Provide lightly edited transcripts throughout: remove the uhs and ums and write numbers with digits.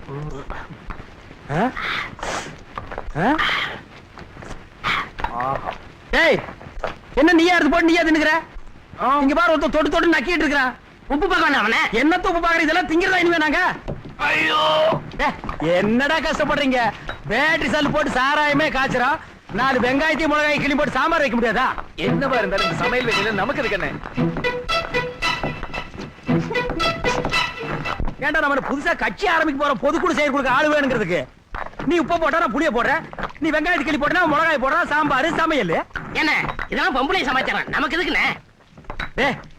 என்ன நீயா எடுத்து போட்டு நீயா தின்னுக்கிற? இங்க பாரு ஒருத்தர் தொட்டு தொட்டு நக்கிட்டு இருக்கிறான். உப்பு பார்க்க அவன என்னத்த உப்பு பாக்குற? இதெல்லாம் திங்கிறதா இனிமே நாங்க? ஐயோ என்னடா கஷ்டப்படுறீங்க? பேட்டரி சல் போட்டு சாராயமே காய்ச்சறோம். 4 வெங்காயத்தையும் மிளகாய் கிளி போட்டு சாம்பார் வைக்க முடியாதா? என்னவா இருந்தாலும் இந்த சமையல் வேலையில நமக்கு இருக்கனே. ஏன்டா நம்ம புதுசா கட்சி ஆரம்பிக்க போற பொதுக்குழு செயற்குழுக்கு ஆளு வேணுங்கிறதுக்கு நீ உப்பு போட்டா நான் புளிய போடுற, நீ வெங்காயத்தை கிளி போட்டா மிளகாய் போடுற, சாம்பார் சமையல் என்ன இதெல்லாம் பொம்பளை சமாச்சாரம் நமக்கு எதுக்குண்ணே?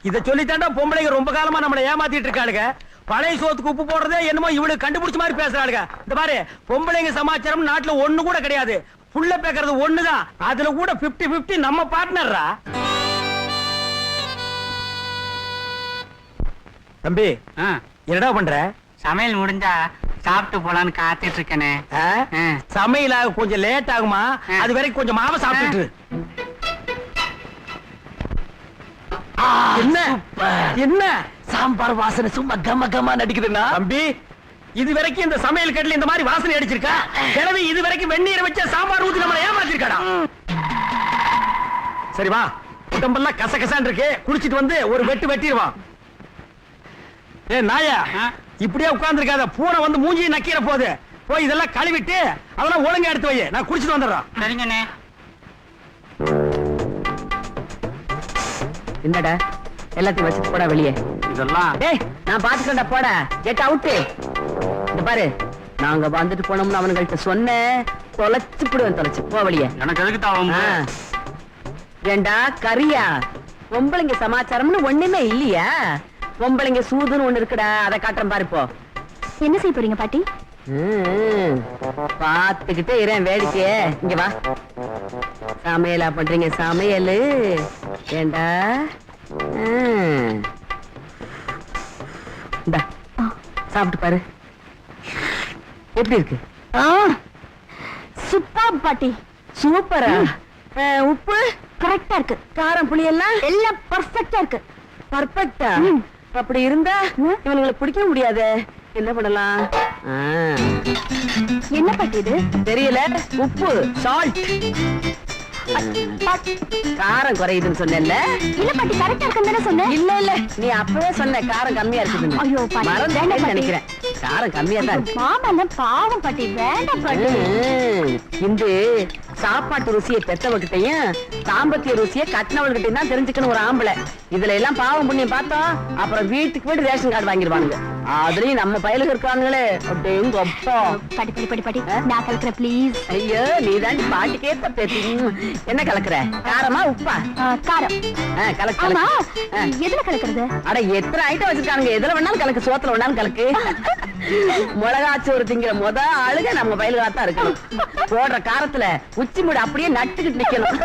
இத சொல்லித்தாண்டா பொம்பளைங்க ரொம்ப காலமா நம்மளை ஏமாத்திட்டு இருக்காளுங்க. பழைய சோத்துக்கு உப்பு போடுறதே என்னமோ இவளுக்கு கண்டுபிடிச்ச மாதிரி பேசுறாளுங்க. இந்த பாரு பொம்பளைங்க சமாச்சாரம் நாட்டுல ஒண்ணு கூட கிடையாது. புள்ள பேக்கிறது ஒண்ணுதான். அதுல கூட 50-50 நம்ம பார்ட்னர்ரா. தம்பி என்னடா பண்ற? சமையல் முடிஞ்சா சாப்பிட்டு போலான்னு காத்துட்டு இருக்கனே. சமையல கொஞ்சம் லேட் ஆகுமா? அது வரைக்கும் கொஞ்சம் மாவை சாப்பிட்டு. என்ன என்ன சாம்பார் வாசனை சும்மா கம கமா நடிக்குதுன்னா தம்பி, இது வரைக்கும் இந்த சமையல் கட்டில இந்த மாதிரி வாசனை அடிச்சிருக்கா? கிழவி இது வரைக்கும் வெந்நீரை வச்ச சாம்பார் ஊத்தி நம்மளை ஏமாத்திருக்காடா. சரி வா, உடம்பெல்லாம் கசகசான் இருக்கு, குடிச்சிட்டு வந்து ஒரு வெட்டு வெட்டிடுவான். நாயா இப்படியே உட்கார்ந்து இருக்காத, பூனை வந்து மூஞ்சியை நக்கிற போது போய் இதெல்லாம் கழுவிட்டு அதெல்லாம் ஒழுங்கா எடுத்து வை, நான் குடிச்சிட்டு வந்துடுறேன். சரிங்கண்ணே. என்னடா எல்லாத்தையும் வச்சுட்டு போடா வெளியே. இதெல்லாம் நான் பாத்துக்கண்டா போடா. Get out. இந்த பாரு, நாங்க வந்துட்டு போனோம்னு அவனுங்கள்ட்ட சொன்னேன், தொலைச்சு போடுவேன். தொலைச்சு போ வெளியே. எனக்கு எதுக்கு தாவும்? ஏண்டா கரியா, பொம்பளைங்க சமாச்சாரம்னு ஒண்ணுமே இல்லையா? பொம்பளைங்க சூதுன்னு ஒண்ணு இருக்குடா, அதை காட்டுறேன் பாரு. இப்போ என்ன செய்ய போறீங்க பாட்டி? பாத்துக்கிட்டே இரேன் வேடிக்கையே. இங்க வா, சமையலா பண்றீங்க சமையல்? ஏண்டா சாப்பிட்டு பாரு, எப்படி இருக்கு? சூப்பர் பாட்டி. சூப்பரா? உப்பு கரெக்டா இருக்கு. காரம் புளி எல்லாம் எல்லாம் பர்ஃபெக்ட்டா இருக்கு. பர்ஃபெக்ட்டா? அப்படி இருந்தா இவனுங்களுக்கு பிடிக்க முடியாது. என்ன பண்ணலாம்? என்ன பாட்டி இது? தெரியல. உப்பு, சால்ட். காரம் குறையுதுன்னு சொன்னேன்ல? இல்ல பாட்டி, கரெக்டா இருக்குன்னு சொன்னேன். இல்ல இல்ல, நீ அப்பவே சொன்ன காரம் கம்மியா இருக்குதுன்னு. ஐயோ பாட்டி, மறந்தேன்னு நினைக்கிறேன். காரம் கம்மியா தான் இருக்கு. மாமா பாவம் பாட்டி, வேண்டாம் பாட்டி. இந்த சாப்பாட்டு ருசியை பெத்தவகிட்டையும் தாம்பத்திய ருசியை கட்டினவள்கிட்டையும் தான் தெரிஞ்சுக்கணும் ஒரு ஆம்பளை. இதுல எல்லாம் பாவம் புண்ணியம் பார்த்தோம், அப்புறம் வீட்டுக்கு வீடு ரேஷன் கார்டு வாங்கிடுவாங்க. அதுலயும் நம்ம பயலுக்கு இருக்காங்களே, அப்படிங்க அப்பா. பாட்டி பாட்டி பாட்டி பாட்டி, நான் கலக்குறேன் ப்ளீஸ். ஐயோ, நீ தான் பாட்டி கேட்ட பேசி. என்ன கலக்குற? காரமா உப்பா? காரம். கலக்கு. எதுல கலக்குறது? அட எத்தனை ஐட்டம் வச்சிருக்காங்க, எதுல வேணாலும் கலக்கு, சோத்துல வேணாலும் கலக்கு. மிளகாச்சோறு திங்கிற முத ஆளுக நம்ம பயலுகாத்தான் இருக்கணும். போடுற காரத்துல உச்சி மூடு அப்படியே நட்டுக்கிட்டு நிக்கணும்.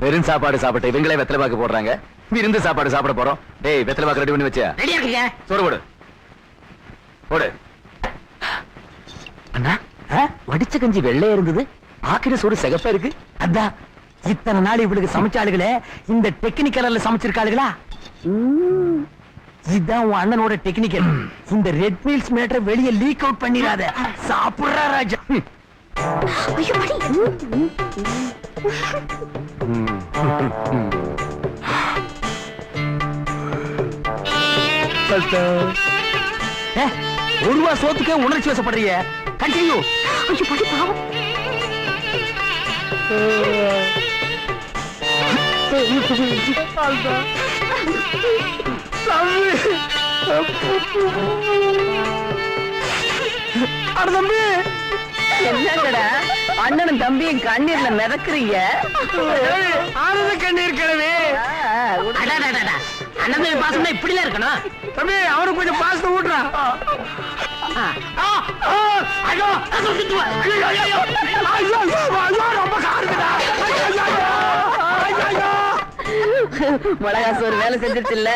வெறும் சாப்பாடு சாப்பிட்டு இவங்களே வெத்தலை பாக்கு போடுறாங்க, விருந்து சாப்பாடு சாப்பிட போறோம். டேய், வெத்தலை பாக்கு ரெடி பண்ணி வச்சியா? ரெடியா இருக்கீங்க? சோறு போடு போடு. அண்ணா, வடிச்ச கஞ்சி வெள்ளையா இருந்தது, ஆக்கிற சோறு சிகப்பா இருக்கு. அதான் இத்தனை நாள் இவளுக்கு சமைச்சாளுகளே, இந்த டெக்னிக்கல்ல சமைச்சிருக்காளுகளா? இதுதான் உன் அண்ணனோட டெக்னிக்கல். இந்த ரெட் மீல்ஸ் மேட்டரை வெளியே லீக் அவுட் பண்ணிடாத. சாப்பிடுறா ராஜா. ஐயோ பாட்டி. ஒரு ரூபா சோத்துக்கு உணர்ச்சி வசப்படுறிய. கண்டினியூ. ஐயோ பாட்டி பாவம். தம்பி, என்னங்கடா அண்ணனும் தம்பியும் கண்ணீர்ல மிதக்குறீங்க? ஆனந்த கண்ணீர் கிழவி. அண்ணன் பாசம்னா இப்படிலாம் இருக்கணும். தம்பி, அவனுக்கு கொஞ்சம் பாசத்தை ஊட்டுறான். மிளகா சோறு வேலை செஞ்சிருச்சு இல்ல?